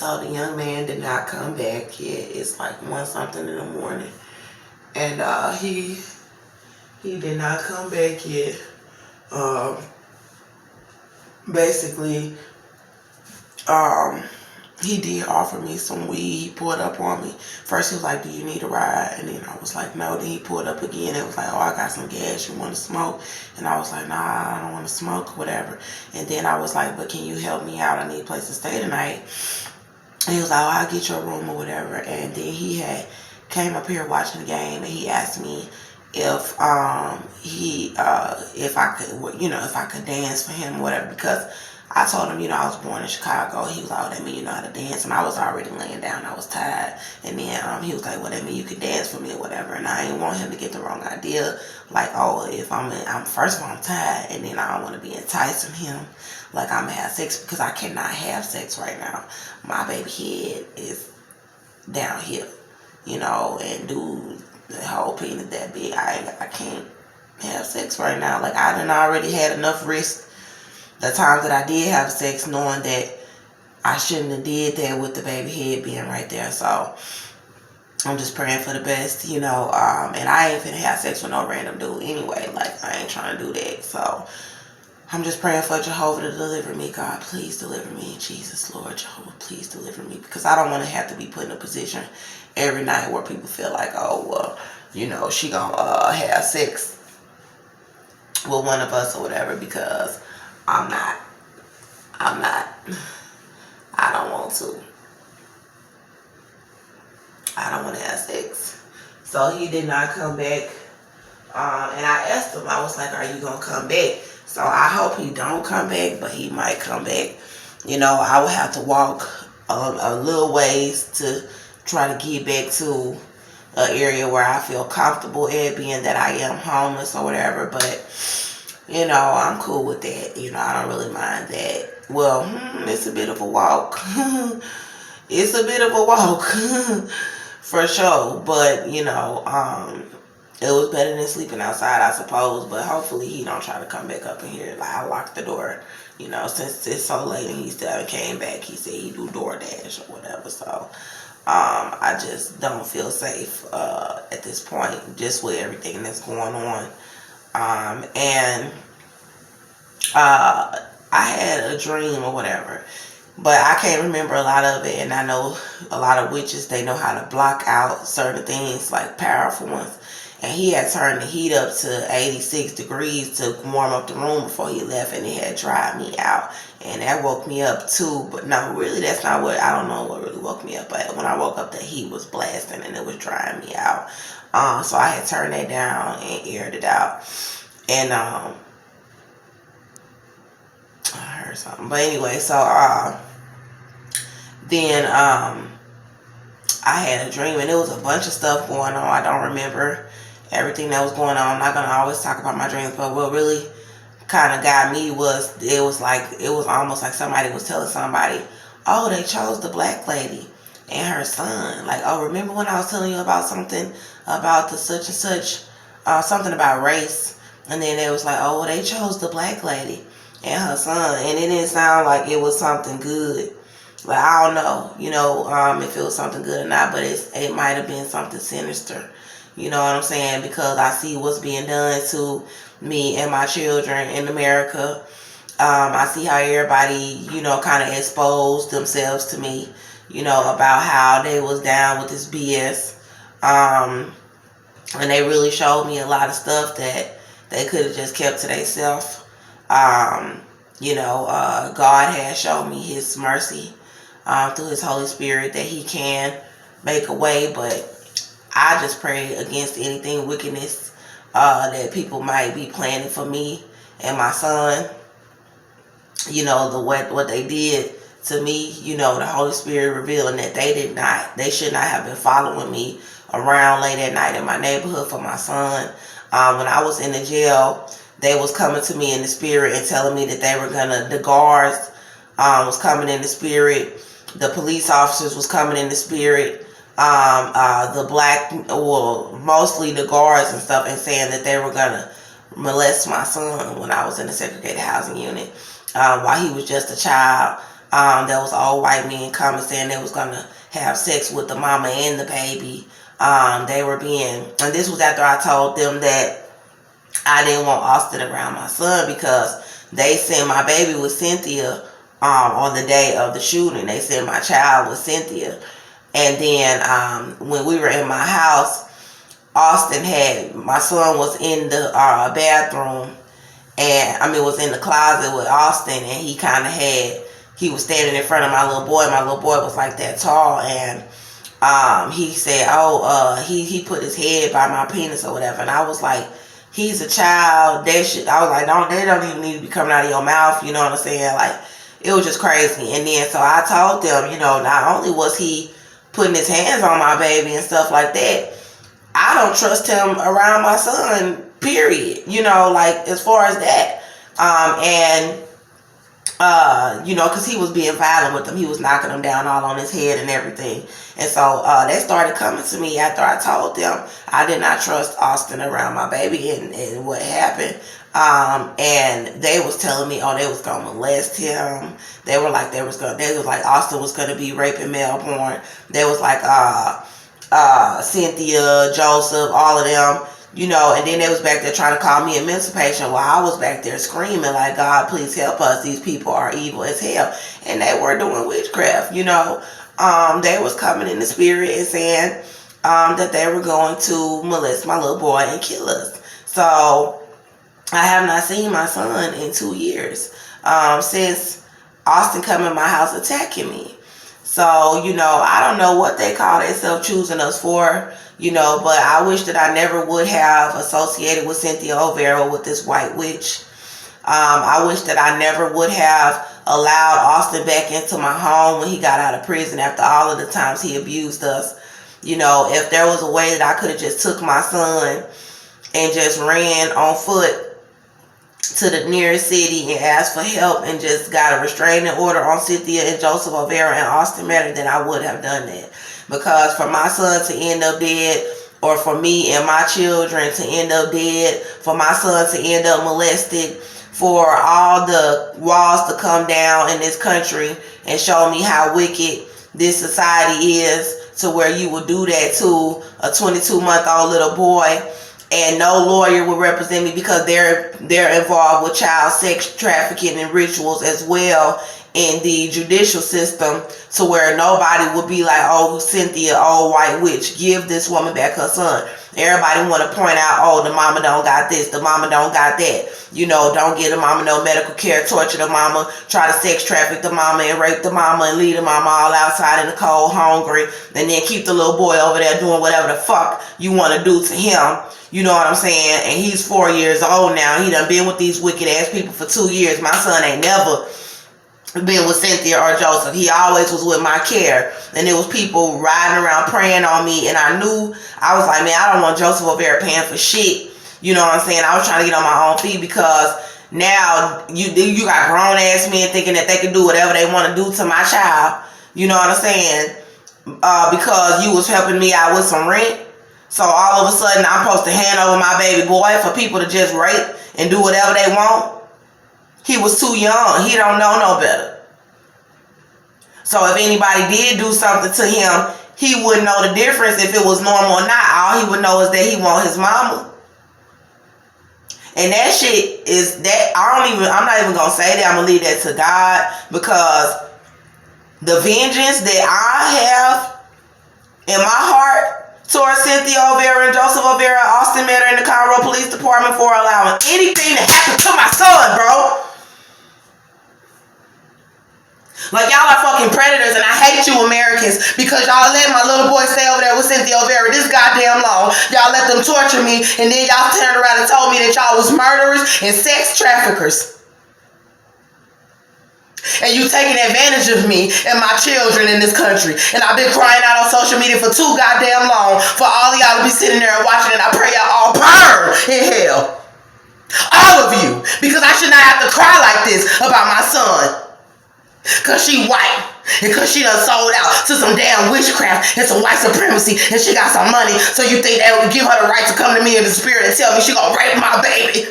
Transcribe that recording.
So the young man did not come back yet. It's like 1 something in the morning. And he did not come back yet. Um, basically, he did offer me some weed. He pulled up on me. First he was like, do you need a ride? And then I was like, no. Then he pulled up again and was like, oh, I got some gas. You want to smoke? And I was like, nah, I don't want to smoke, whatever. And then I was like, but can you help me out? I need a place to stay tonight. And he was like, oh, I'll get your room or whatever. And then he had came up here watching the game, and he asked me if if I could, if I could dance for him or whatever, because I told him, I was born in Chicago. He was like, oh, that mean you know how to dance? And I was already laying down. I was tired. And then he was like, well, that mean you can dance for me or whatever. And I didn't want him to get the wrong idea. Like, oh, if I'm first of all, I'm tired. And then I don't want to be enticing him. Like, I'm going to have sex, because I cannot have sex right now. My baby head is down here, and dude, the whole penis that big. I can't have sex right now. Like, I done already had enough risk the times that I did have sex, knowing that I shouldn't have did that with the baby head being right there. So I'm just praying for the best, and I ain't finna have sex with no random dude anyway. Like, I ain't trying to do that. So I'm just praying for Jehovah to deliver me. God, please deliver me. Jesus, Lord, Jehovah, please deliver me. Because I don't want to have to be put in a position every night where people feel like, oh, well, she gonna have sex with one of us or whatever, because I'm not. I don't want to. I don't want to have sex. So he did not come back. And I asked him, I was like, are you going to come back? So I hope he don't come back, but he might come back. I would have to walk a little ways to try to get back to an area where I feel comfortable at, being that I am homeless or whatever. But I'm cool with that. I don't really mind that. Well, it's a bit of a walk. It's a bit of a walk for sure. But, it was better than sleeping outside, I suppose. But hopefully he don't try to come back up in here. Like, I locked the door, since it's so late and he still came back. He said he do DoorDash or whatever. So I just don't feel safe at this point, just with everything that's going on. And I had a dream or whatever, but I can't remember a lot of it. And I know a lot of witches, they know how to block out certain things, like powerful ones. And he had turned the heat up to 86 degrees to warm up the room before he left, and it had dried me out. And that woke me up too. But no, really, that's not what, I don't know what really woke me up. But when I woke up, the heat was blasting and it was drying me out. So I had turned that down and aired it out. And I heard something. But anyway, so then I had a dream, and there was a bunch of stuff going on. I don't remember everything that was going on. I'm not going to always talk about my dreams, but what really kind of got me was, it was almost like somebody was telling somebody, oh, they chose the black lady and her son. Like, oh, remember when I was telling you about something about the such and such, something about race? And then it was like, oh, well, they chose the black lady and her son. And it didn't sound like it was something good. Like, I don't know, if it was something good or not, but it might have been something sinister. You know what I'm saying? Because I see what's being done to me and my children in America. I see how everybody, kind of exposed themselves to me, about how they was down with this BS. And they really showed me a lot of stuff that they could have just kept to themselves. God has shown me his mercy through his Holy Spirit, that he can make a way. But I just pray against anything wickedness that people might be planning for me and my son. What they did to me, the Holy Spirit revealing that they should not have been following me around late at night in my neighborhood for my son. When I was in the jail, they was coming to me in the spirit and telling me that the guards was coming in the spirit, the police officers was coming in the spirit, mostly the guards and stuff, and saying that they were gonna molest my son when I was in the segregated housing unit, while he was just a child. There was all white men coming saying they was gonna have sex with the mama and the baby. They were being, and this was after I told them that I didn't want Austin around my son because they sent my baby with Cynthia on the day of the shooting. They sent my child with Cynthia. And then when we were in my house, my son was in the bathroom, and was in the closet with Austin, and he was standing in front of my little boy. My little boy was like that tall, and he said, he put his head by my penis or whatever. And I was like, he's a child. I was like, they don't even need to be coming out of your mouth. You know what I'm saying? Like, it was just crazy. And then so I told them, not only was he putting his hands on my baby and stuff like that, I don't trust him around my son, period. As far as that. Because he was being violent with them. He was knocking them down all on his head and everything. And so they started coming to me after I told them I did not trust Austin around my baby and what happened. And they was telling me, they was going to molest him. They was like Austin was going to be raping Melbourne. They was like, Cynthia, Joseph, all of them, and then they was back there trying to call me a mental patient while I was back there screaming like, God, please help us. These people are evil as hell. And they were doing witchcraft, They was coming in the spirit and saying that they were going to molest my little boy and kill us. So I have not seen my son in 2 years since Austin come in my house attacking me. So, I don't know what they call themselves choosing us for, but I wish that I never would have associated with Cynthia Olvera with this white witch. I wish that I never would have allowed Austin back into my home when he got out of prison after all of the times he abused us. If there was a way that I could have just took my son and just ran on foot to the nearest city and asked for help and just got a restraining order on Cynthia and Joseph Olvera and Austin Metter, then I would have done that. Because for my son to end up dead, or for me and my children to end up dead, for my son to end up molested, for all the walls to come down in this country and show me how wicked this society is, to where you would do that to a 22-month-old little boy, and no lawyer will represent me because they're involved with child sex trafficking and rituals as well in the judicial system, to where nobody would be like, oh, Cynthia, oh, white witch, give this woman back her son. Everybody want to point out, oh, the mama don't got this, the mama don't got that. Don't give the mama no medical care, torture the mama, try to sex traffic the mama and rape the mama and leave the mama all outside in the cold, hungry, and then keep the little boy over there doing whatever the fuck you want to do to him. You know what I'm saying? And he's 4 years old now. He done been with these wicked ass people for 2 years. My son ain't never been with Cynthia or Joseph. He always was with my care. And there was people riding around praying on me. And I was like, man, I don't want Joseph Olvera paying for shit. You know what I'm saying? I was trying to get on my own feet, because now you got grown ass men thinking that they can do whatever they want to do to my child. You know what I'm saying? Because you was helping me out with some rent. So all of a sudden I'm supposed to hand over my baby boy for people to just rape and do whatever they want? He was too young. He don't know no better. So if anybody did do something to him, he wouldn't know the difference if it was normal or not. All he would know is that he want his mama. And that shit is that I'm not even gonna say that. I'm gonna leave that to God, because the vengeance that I have in my heart towards Cynthia Olvera and Joseph Olvera, Austin Metter, and the Conroe Police Department for allowing anything to happen to my son, bro. Like, y'all are fucking predators, and I hate you Americans, because y'all let my little boy stay over there with Cynthia Olvera this goddamn long. Y'all let them torture me, and then y'all turned around and told me that y'all was murderers and sex traffickers. And you taking advantage of me and my children in this country. And I've been crying out on social media for too goddamn long for all of y'all to be sitting there and watching, and I pray y'all all burn in hell. All of you. Because I should not have to cry like this about my son. Because she white. And because she done sold out to some damn witchcraft and some white supremacy, and she got some money, so you think they would give her the right to come to me in the spirit and tell me she gonna rape my baby?